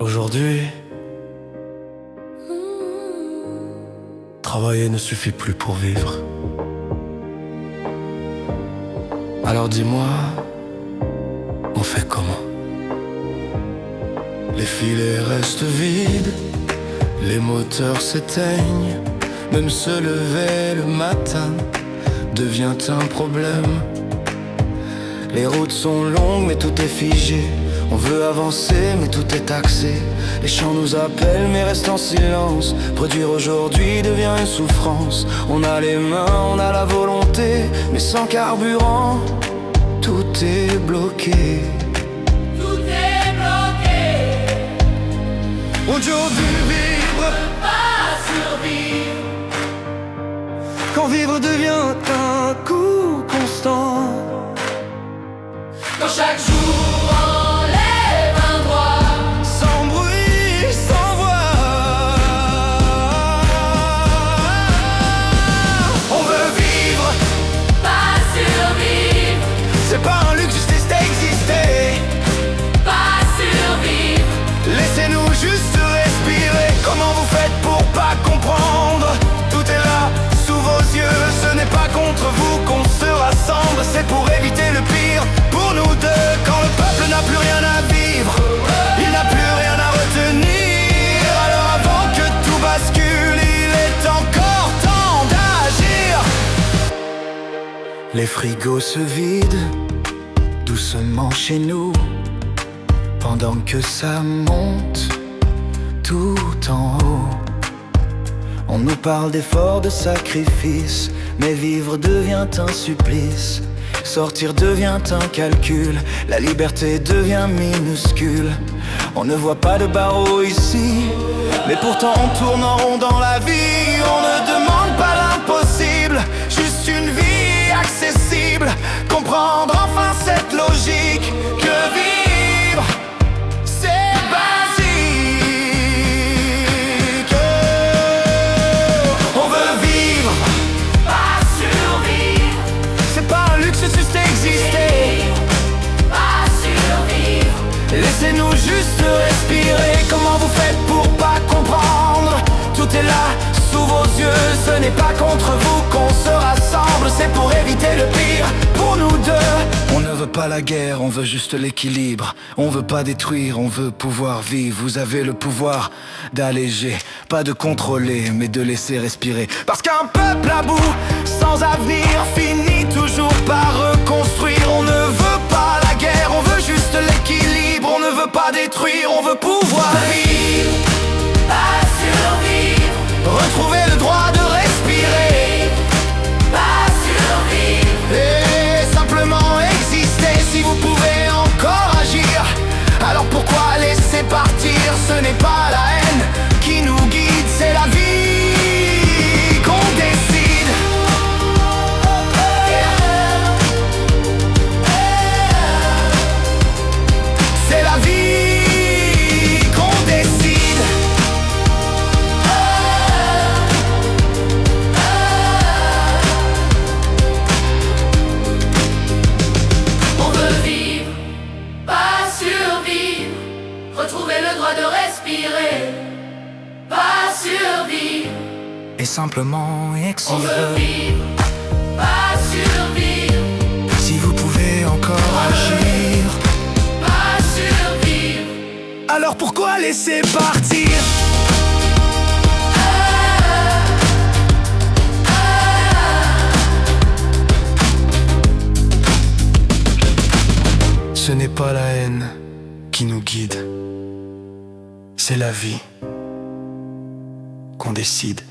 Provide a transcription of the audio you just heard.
Aujourd'hui, travailler ne suffit plus pour vivre. Alors dis-moi, on fait comment? Les filets restent vides, les moteurs s'éteignent. Même se lever le matin devient un problème. Les routes sont longues mais tout est figé. On veut avancer mais tout est taxé. Les champs nous appellent mais restent en silence. Produire aujourd'hui devient une souffrance. On a les mains, on a la volonté, mais sans carburant, tout est bloqué. Tout est bloqué. Aujourd'hui vivre, Pas survivre. quand vivre devient un coup constant. Quand chaque jour enlève un droit. Sans bruit, sans voix. On veut vivre, Pas survivre. c'est pas un luxe, juste exister. Pas survivre. Laissez-nous juste respirer. Comment vous faites pour pas comprendre? Tout est là, sous vos yeux. Ce n'est pas contre vous qu'on se rassemble, c'est pour éviter le pire. Pour nous deux, quand le peuple n'a plus rien à vivre, il n'a plus rien à retenir. Alors avant que tout bascule, il est encore temps d'agir. Les frigos se vident doucement chez nous, pendant que ça monte tout en haut. On nous parle d'efforts, de sacrifices, mais vivre devient un supplice. Sortir devient un calcul, la liberté devient minuscule. On ne voit pas de barreaux ici, mais pourtant on tourne en rond dans la vie. On ne demande pas l'impossible, juste une vie accessible. Comprendre enfin cette logique que vivre, c'est basique. On veut vivre, Pas survivre. c'est pas un luxe, c'est juste exister. Pas survivre. Laissez-nous juste respirer. Comment vous faites pour pas comprendre? Tout est là, sous vos yeux. Ce n'est pas contre vous qu'on se rassemble, c'est pour éviter le pire. Pour nous deux, on ne veut pas la guerre, on veut juste l'équilibre. On veut pas détruire, on veut pouvoir vivre. Vous avez le pouvoir d'alléger, pas de contrôler, mais de laisser respirer. Parce qu'un peuple à bout, sans avenir, finit toujours par reconstruire. On ne veut pas la guerre, on veut juste l'équilibre. On ne veut pas détruire, on veut pouvoir vivre. Pas survivre. Retrouver le droit de respirer Pas survivre. et simplement exister. Si vous pouvez encore agir, alors pourquoi laisser partir? Ce n'est pas la haine qui nous guide, c'est la vie qu'on décide. C'est la vie qu'on décide. On veut vivre, pas survivre. Retrouver le droit de respirer. Pas survivre. Et simplement On exister. veut vivre, pas survivre. Si vous pouvez encore agir, Pas survivre. alors pourquoi laisser partir? Ce n'est pas la haine qui nous guide, c'est la vie qu'on décide.